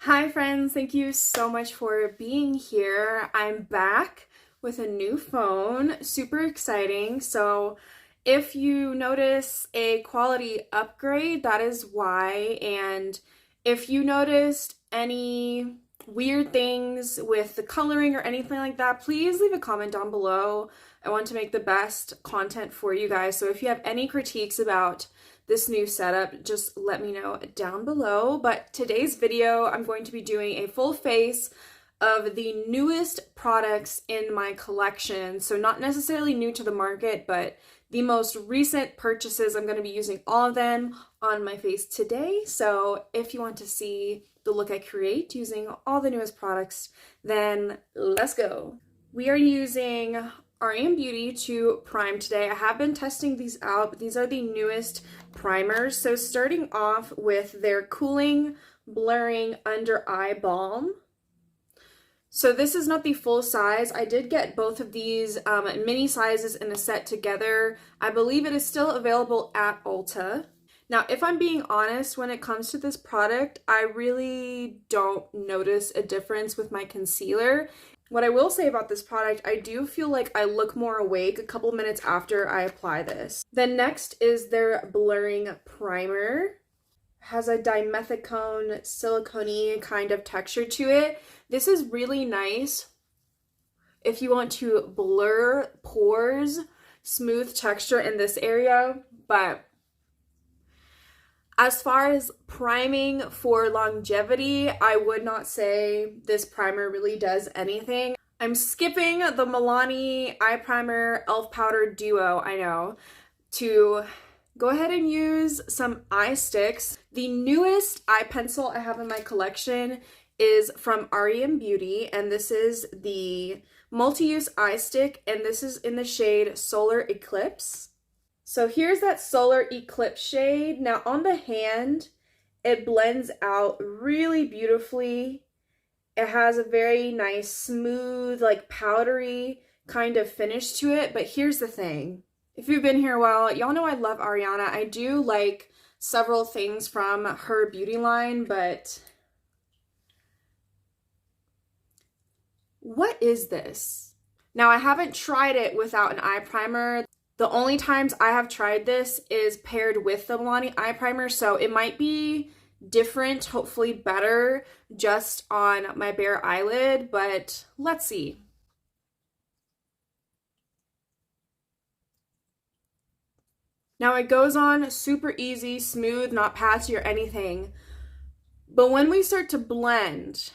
Hi friends, thank you so much for being here. I'm back with a new phone, super exciting. So if you notice a quality upgrade, that is why. And if you noticed any weird things with the coloring or anything like that, please leave a comment down below. I want to make the best content for you guys. So if you have any critiques about this new setup, just let me know down below. But today's video, I'm going to be doing a full face of the newest products in my collection. So not necessarily new to the market, but the most recent purchases. I'm going to be using all of them on my face today. So if you want to see the look I create using all the newest products, then let's go. We are using REM Beauty to prime today. I have been testing these out, but these are the newest primers. So starting off with their Cooling Blurring Under Eye Balm. So this is not the full size. I did get both of these mini sizes in a set together. I believe it is still available at Ulta. Now, if I'm being honest, when it comes to this product, I really don't notice a difference with my concealer. What I will say about this product, I do feel like I look more awake a couple minutes after I apply this. Then next is their Blurring Primer. It has a dimethicone silicone kind of texture to it. This is really nice if you want to blur pores, smooth texture in this area, but as far as priming for longevity, I would not say this primer really does anything. I'm skipping the Milani Eye Primer e.l.f. Powder Duo, I know, to go ahead and use some eye sticks. The newest eye pencil I have in my collection is from REM Beauty, and this is the multi-use eye stick, and this is in the shade Solar Eclipse. So here's that Solar Eclipse shade. Now on the hand, it blends out really beautifully. It has a very nice, smooth, like powdery kind of finish to it. But here's the thing. If you've been here a while, y'all know I love Ariana. I do like several things from her beauty line, but what is this? Now I haven't tried it without an eye primer. The only times I have tried this is paired with the Milani eye primer, so it might be different, hopefully better, just on my bare eyelid, but let's see. Now it goes on super easy, smooth, not patchy or anything, but when we start to blend,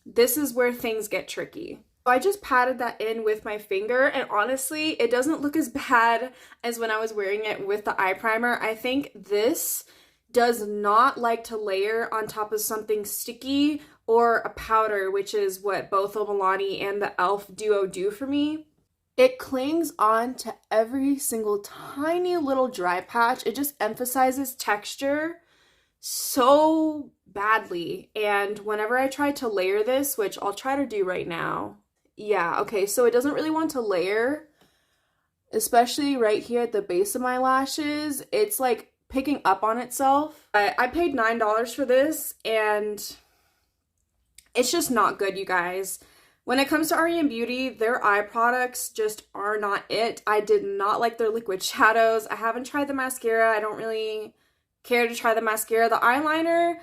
this is where things get tricky. I just patted that in with my finger, and honestly, it doesn't look as bad as when I was wearing it with the eye primer. I think this does not like to layer on top of something sticky or a powder, which is what both the Milani and the e.l.f. Duo do for me. It clings on to every single tiny little dry patch. It just emphasizes texture so badly, and whenever I try to layer this, which I'll try to do right now, yeah, okay, so it doesn't really want to layer, especially right here at the base of my lashes. It's like picking up on itself. I paid $9 for this, and it's just not good, you guys. When it comes to REM Beauty, their eye products just are not it. I did not like their liquid shadows. I haven't tried the mascara. I don't really care to try the mascara. The eyeliner,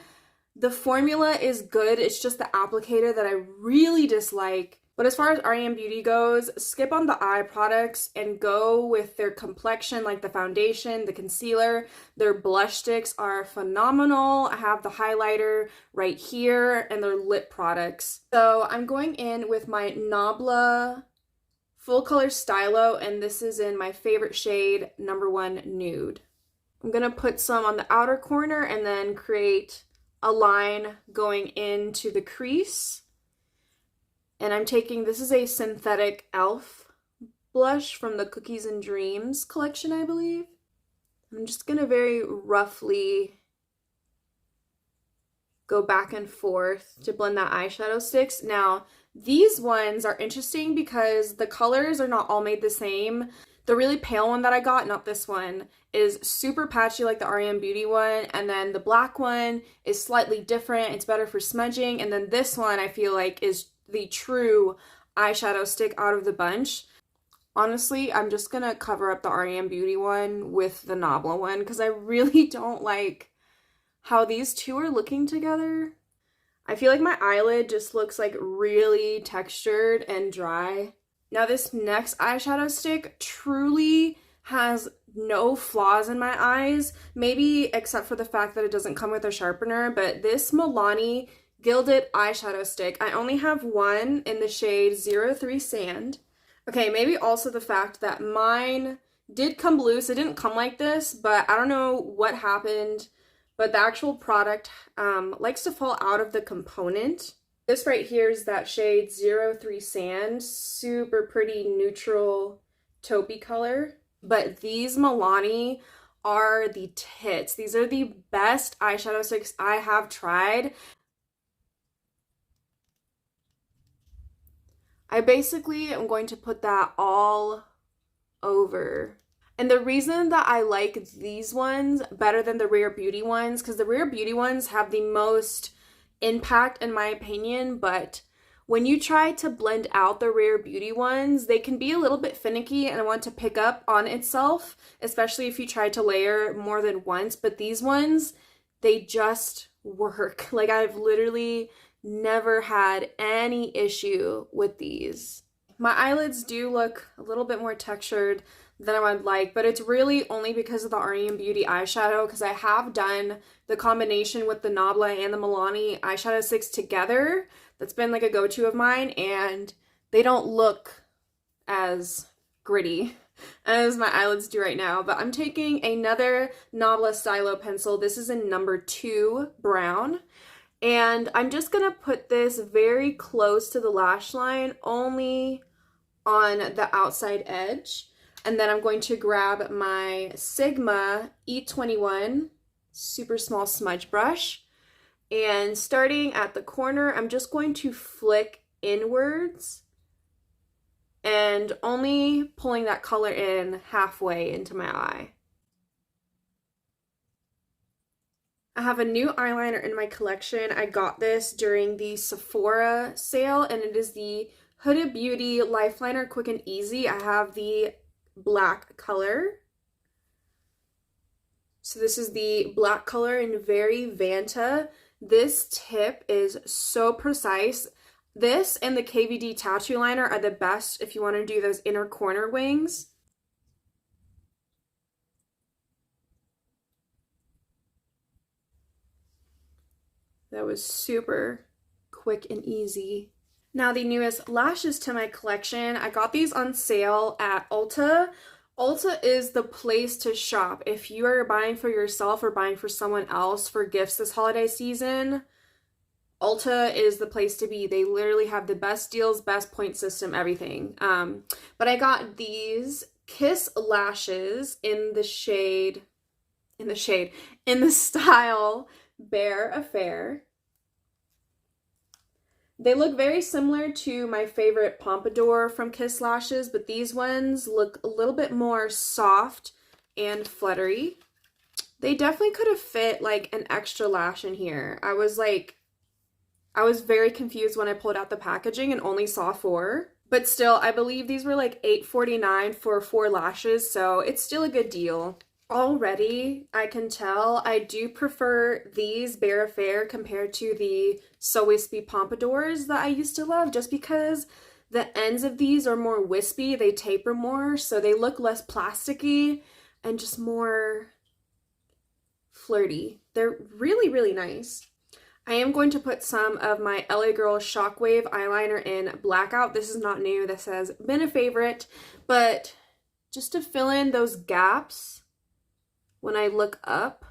the formula is good. It's just the applicator that I really dislike. But as far as REM Beauty goes, skip on the eye products and go with their complexion, like the foundation, the concealer. Their blush sticks are phenomenal. I have the highlighter right here and their lip products. So I'm going in with my Nabla full color stylo, and this is in my favorite shade, number 1 Nude. I'm going to put some on the outer corner and then create a line going into the crease. And I'm taking, this is a synthetic e.l.f. blush from the Cookies and Dreams collection, I believe. I'm just going to very roughly go back and forth to blend that eyeshadow sticks. Now, these ones are interesting because the colors are not all made the same. The really pale one that I got, not this one, is super patchy like the REM Beauty one, and then the black one is slightly different. It's better for smudging, and then this one I feel like is the true eyeshadow stick out of the bunch. Honestly, I'm just gonna cover up the REM Beauty one with the Nabla one because I really don't like how these two are looking together. I feel like my eyelid just looks like really textured and dry. Now this next eyeshadow stick truly has no flaws in my eyes, maybe except for the fact that it doesn't come with a sharpener, but this Milani Gilded eyeshadow stick, I only have one in the shade 03 Sand. Okay, maybe also the fact that mine did come loose. It didn't come like this, but I don't know what happened, but the actual product likes to fall out of the component. This right here is that shade 03 Sand, super pretty neutral taupey color. But these Milani are the tits. These are the best eyeshadow sticks I have tried. I basically am going to put that all over. And the reason that I like these ones better than the Rare Beauty ones, because the Rare Beauty ones have the most impact in my opinion, but when you try to blend out the Rare Beauty ones, they can be a little bit finicky and want to pick up on itself, especially if you try to layer more than once. But these ones, they just work. Like, I've literally never had any issue with these. My eyelids do look a little bit more textured than I would like, but it's really only because of the REM Beauty eyeshadow, because I have done the combination with the Nabla and the Milani eyeshadow sticks together. That's been like a go-to of mine, and they don't look as gritty as my eyelids do right now. But I'm taking another Nabla Stylo pencil. This is in number 2 brown. And I'm just going to put this very close to the lash line, only on the outside edge. And then I'm going to grab my Sigma E21 super small smudge brush. And starting at the corner, I'm just going to flick inwards and only pulling that color in halfway into my eye. I have a new eyeliner in my collection. I got this during the Sephora sale, and it is the Huda Beauty Lifeliner Quick and Easy. I have the black color. So this is the black color in Very Vanta. This tip is so precise. This and the KVD Tattoo Liner are the best if you want to do those inner corner wings. That was super quick and easy. Now the newest lashes to my collection, I got these on sale at Ulta. Ulta is the place to shop if you are buying for yourself or buying for someone else for gifts this holiday season. Ulta is the place to be. They literally have the best deals, best point system, everything. But I got these Kiss lashes in the style Bare Affair. They look very similar to my favorite Pompadour from Kiss Lashes, but these ones look a little bit more soft and fluttery. They definitely could have fit like an extra lash in here. I was very confused when I pulled out the packaging and only saw 4. But still, I believe these were like $8.49 for 4 lashes, so it's still a good deal. Already, I can tell I do prefer these Bare Affair compared to the So Wispy Pompadours that I used to love, just because the ends of these are more wispy, they taper more, so they look less plasticky and just more flirty. They're really, really nice. I am going to put some of my LA Girl Shockwave eyeliner in Blackout. This is not new, this has been a favorite, but just to fill in those gaps when I look up,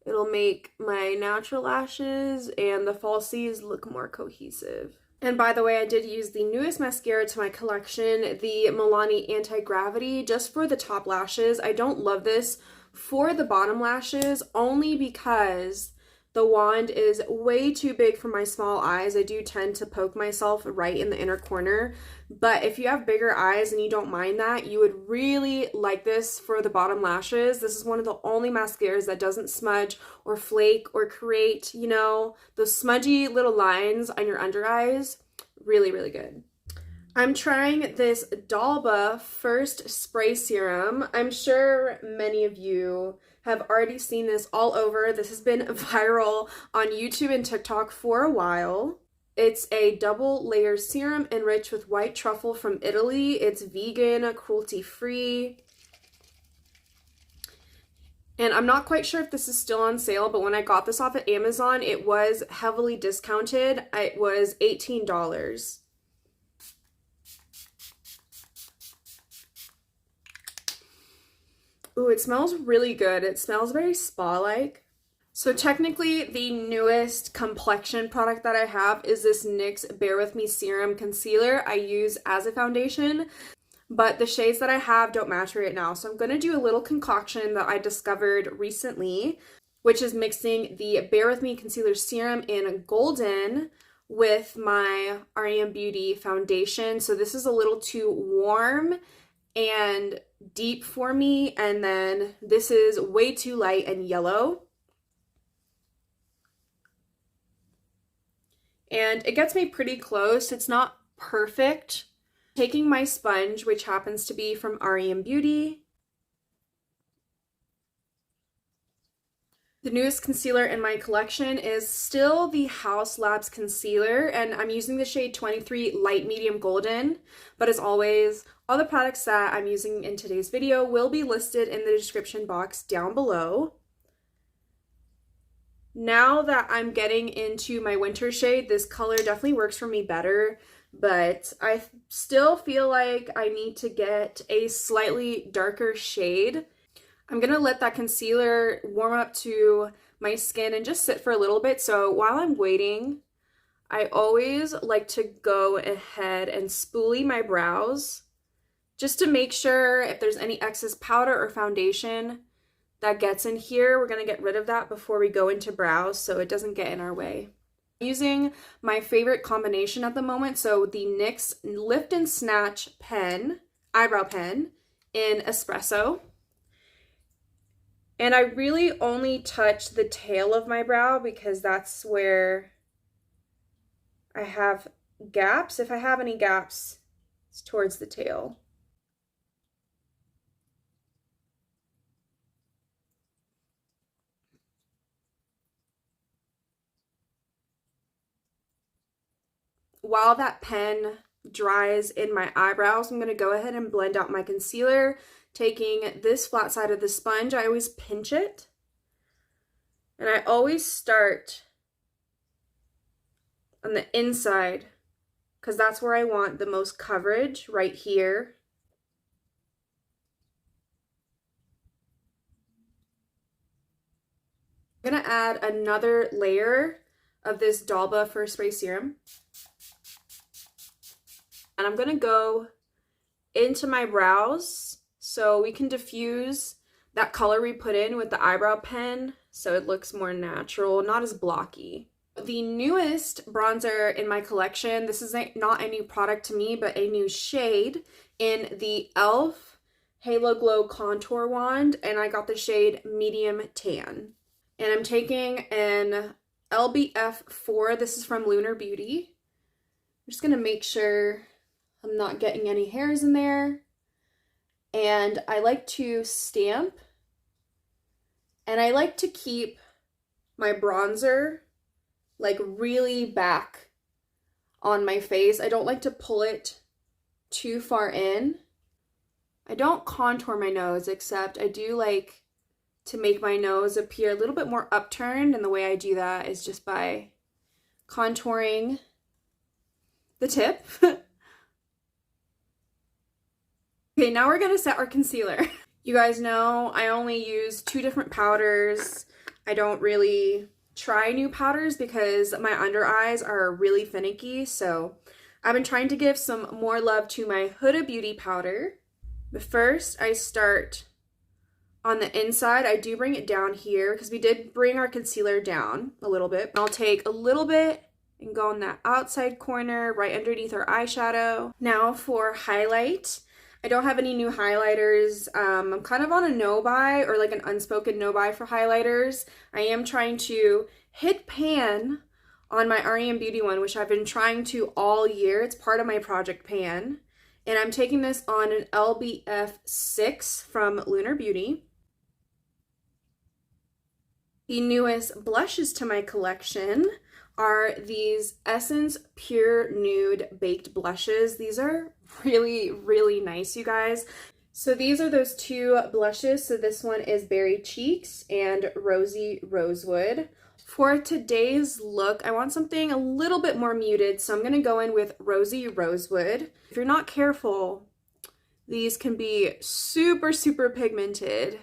it'll make my natural lashes and the falsies look more cohesive. And by the way, I did use the newest mascara to my collection, the Milani Anti-Gravity, just for the top lashes. I don't love this for the bottom lashes, only because The wand is way too big for my small eyes. I do tend to poke myself right in the inner corner, but if you have bigger eyes and you don't mind that, you would really like this for the bottom lashes. This is one of the only mascaras that doesn't smudge or flake or create, you know, those smudgy little lines on your under eyes. Really, really good. I'm trying this Dalba First Spray Serum. I'm sure many of you have already seen this all over. This has been viral on YouTube and TikTok for a while. It's a double layer serum enriched with white truffle from Italy. It's vegan, cruelty-free. And I'm not quite sure if this is still on sale, but when I got this off at Amazon, it was heavily discounted. It was $18. Ooh, it smells really good. It smells very spa-like. So technically, the newest complexion product that I have is this NYX Bear With Me Serum Concealer I use as a foundation, but the shades that I have don't match right now. So I'm going to do a little concoction that I discovered recently, which is mixing the Bear With Me Concealer Serum in Golden with my REM Beauty foundation. So this is a little too warm and deep for me, and then this is way too light and yellow. And it gets me pretty close. It's not perfect. Taking my sponge, which happens to be from REM Beauty. The newest concealer in my collection is still the Haus Labs concealer, and I'm using the shade 23 Light Medium Golden. But as always, all the products that I'm using in today's video will be listed in the description box down below. Now that I'm getting into my winter shade, this color definitely works for me better, but I still feel like I need to get a slightly darker shade. I'm gonna let that concealer warm up to my skin and just sit for a little bit. So while I'm waiting, I always like to go ahead and spoolie my brows just to make sure if there's any excess powder or foundation that gets in here. We're gonna get rid of that before we go into brows so it doesn't get in our way. I'm using my favorite combination at the moment, so the NYX Lift and Snatch pen, eyebrow pen in Espresso. And I really only touch the tail of my brow because that's where I have gaps. If I have any gaps, it's towards the tail. While that pen dries in my eyebrows, I'm going to go ahead and blend out my concealer. Taking this flat side of the sponge, I always pinch it. And I always start on the inside because that's where I want the most coverage, right here. I'm going to add another layer of this Dalba First Spray Serum. And I'm going to go into my brows so we can diffuse that color we put in with the eyebrow pen so it looks more natural, not as blocky. The newest bronzer in my collection, this is not a new product to me, but a new shade in the e.l.f. Halo Glow Contour Wand, and I got the shade Medium Tan. And I'm taking an LBF4, this is from Lunar Beauty. I'm just going to make sure I'm not getting any hairs in there. And I like to stamp. And I like to keep my bronzer like really back on my face. I don't like to pull it too far in. I don't contour my nose, except I do like to make my nose appear a little bit more upturned. And the way I do that is just by contouring the tip. Okay, now we're gonna set our concealer. You guys know I only use 2 different powders. I don't really try new powders because my under eyes are really finicky, so I've been trying to give some more love to my Huda Beauty powder. But first, I start On the inside, I do bring it down here because we did bring our concealer down a little bit. I'll take a little bit and go on that outside corner right underneath our eyeshadow. Now for highlight. I don't have any new highlighters. I'm kind of on a no-buy, or like an unspoken no-buy for highlighters. I am trying to hit pan on my REM Beauty one, which I've been trying to all year. It's part of my Project Pan. And I'm taking this on an LBF 6 from Lunar Beauty. The newest blushes to my collection are these Essence Pure Nude Baked Blushes. These are really, really nice, you guys. So these are those two blushes. So this one is Berry Cheeks and Rosy Rosewood. For today's look, I want something a little bit more muted, so I'm going to go in with Rosy Rosewood. If you're not careful, these can be super, super pigmented.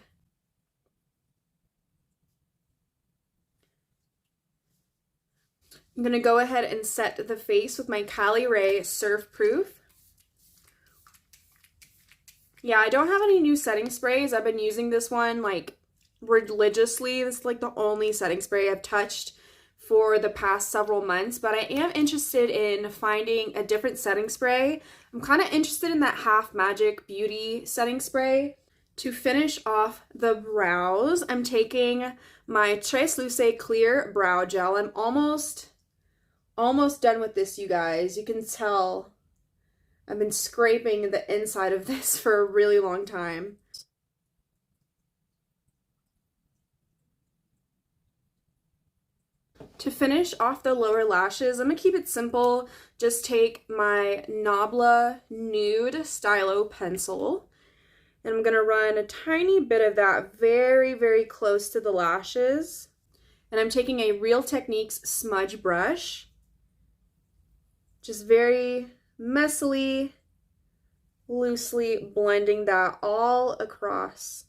I'm going to go ahead and set the face with my Cali Ray Surf Proof. Yeah, I don't have any new setting sprays. I've been using this one like religiously. This is like the only setting spray I've touched for the past several months, but I am interested in finding a different setting spray. I'm kind of interested in that Half Magic Beauty setting spray. To finish off the brows, I'm taking my Tres Luce Clear Brow Gel. I'm almost done with this, you guys. You can tell I've been scraping the inside of this for a really long time. To finish off the lower lashes, I'm going to keep it simple. Just take my Nabla Nude Stylo pencil, and I'm going to run a tiny bit of that very, very close to the lashes. And I'm taking a Real Techniques smudge brush, just very messily, loosely blending that all across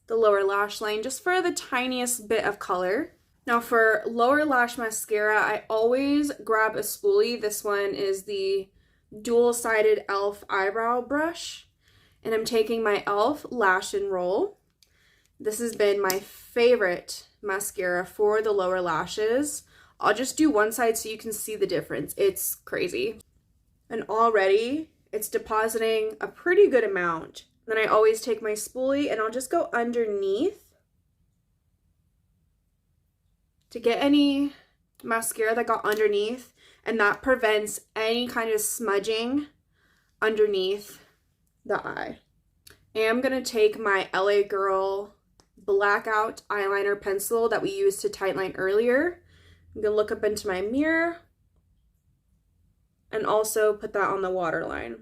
the lower lash line, just for the tiniest bit of color. Now for lower lash mascara, I always grab a spoolie. This one is the dual-sided e.l.f. eyebrow brush, and I'm taking my e.l.f. Lash and Roll. This has been my favorite mascara for the lower lashes. I'll just do one side so you can see the difference. It's crazy. And already it's depositing a pretty good amount. Then I always take my spoolie and I'll just go underneath to get any mascara that got underneath, and that prevents any kind of smudging underneath the eye. And I'm going to take my LA Girl Blackout eyeliner pencil that we used to tightline earlier. I'm going to look up into my mirror and also put that on the waterline.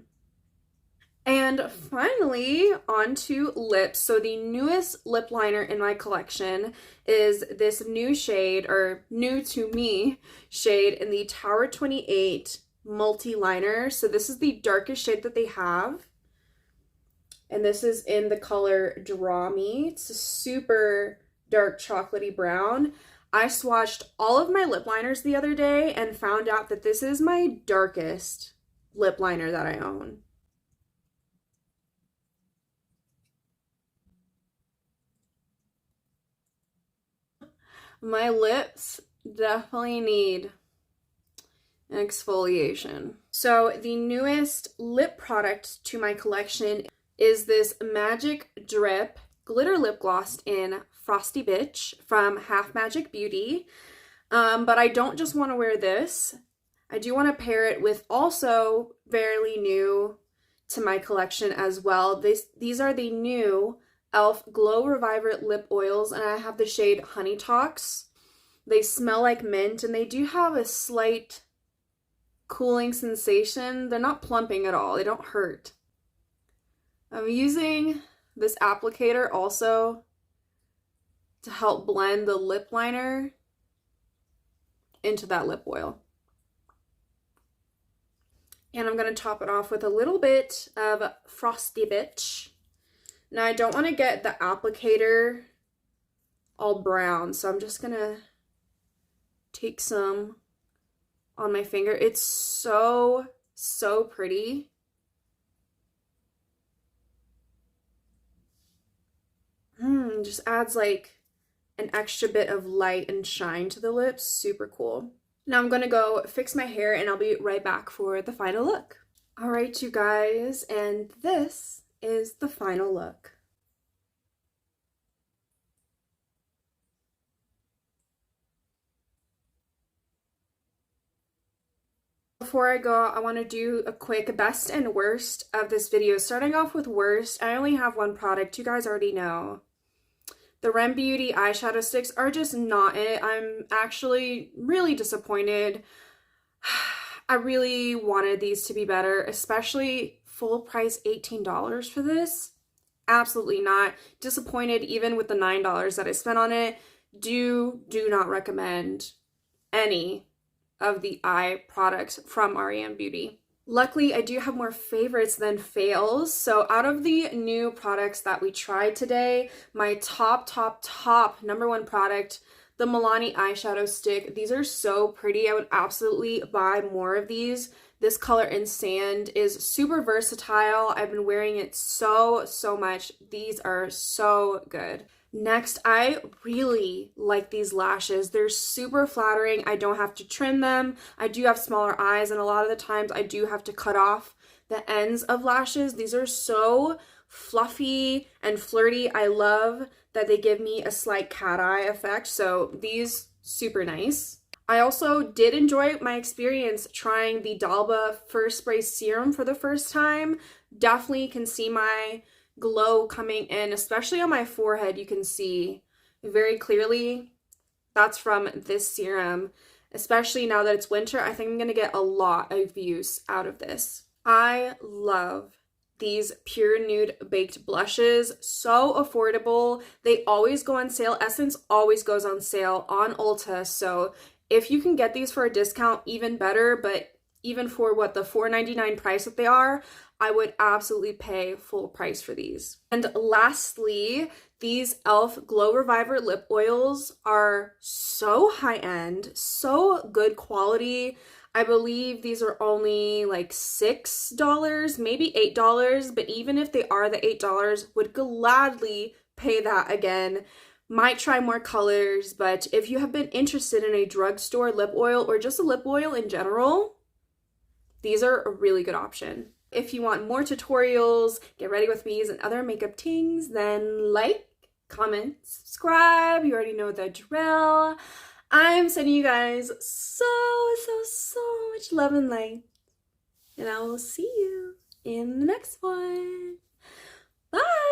And finally, onto lips. So the newest lip liner in my collection is this new shade, or new to me shade, in the Tower 28 multi-liner. So this is the darkest shade that they have. And this is in the color Draw Me. It's a super dark chocolatey brown. I swatched all of my lip liners the other day and found out that this is my darkest lip liner that I own. My lips definitely need an exfoliation. So the newest lip product to my collection is this Magic Drip Glitter Lip Gloss in Frosty Bitch from Half Magic Beauty. But I don't just want to wear this. I do want to pair it with also fairly new to my collection as well. These are the new e.l.f. Glow Reviver lip oils, and I have the shade Honey Talks. They smell like mint, and they do have a slight cooling sensation. They're not plumping at all. They don't hurt. I'm using this applicator also to help blend the lip liner into that lip oil. And I'm going to top it off with a little bit of Frosty Bitch. Now, I don't want to get the applicator all brown, so I'm just going to take some on my finger. It's so, so pretty. Just adds like an extra bit of light and shine to the lips. Super cool. Now I'm gonna go fix my hair and I'll be right back for the final look. All right, you guys, and this is the final look. Before I go, I want to do a quick best and worst of this video. Starting off with worst, I only have one product. You guys already know. The Rem Beauty eyeshadow sticks are just not it. I'm actually really disappointed. I really wanted these to be better, especially full price $18 for this. Absolutely not. Disappointed even with the $9 that I spent on it. Do not recommend any of the eye products from REM Beauty. Luckily, I do have more favorites than fails. So out of the new products that we tried today, my top number one product, the Milani eyeshadow stick. These are so pretty. I would absolutely buy more of these. This color in sand is super versatile. I've been wearing it so much. These are so good. Next, I really like these lashes. They're super flattering. I don't have to trim them. I do have smaller eyes, and a lot of the times I do have to cut off the ends of lashes. These are so fluffy and flirty. I love that they give me a slight cat eye effect, so these super nice. I also did enjoy my experience trying the Nabla First Spray Serum for the first time. Definitely can see my glow coming in, especially on my forehead. You can see very clearly that's from this serum. Especially now that it's winter, I think I'm gonna get a lot of use out of this. I love these Pure Nude Baked Blushes. So affordable. They always go on sale. Essence always goes on sale on Ulta, so if you can get these for a discount, even better, but even for what the $4.99 price that they are, I would absolutely pay full price for these. And lastly, these e.l.f. Glow Reviver lip oils are so high-end, so good quality. I believe these are only like $6, maybe $8, but even if they are the $8, would gladly pay that again. Might try more colors, but if you have been interested in a drugstore lip oil or just a lip oil in general, these are a really good option. If you want more tutorials, get ready with me's and other makeup tings, then like, comment, subscribe. You already know the drill. I'm sending you guys so much love and light. And I will see you in the next one. Bye!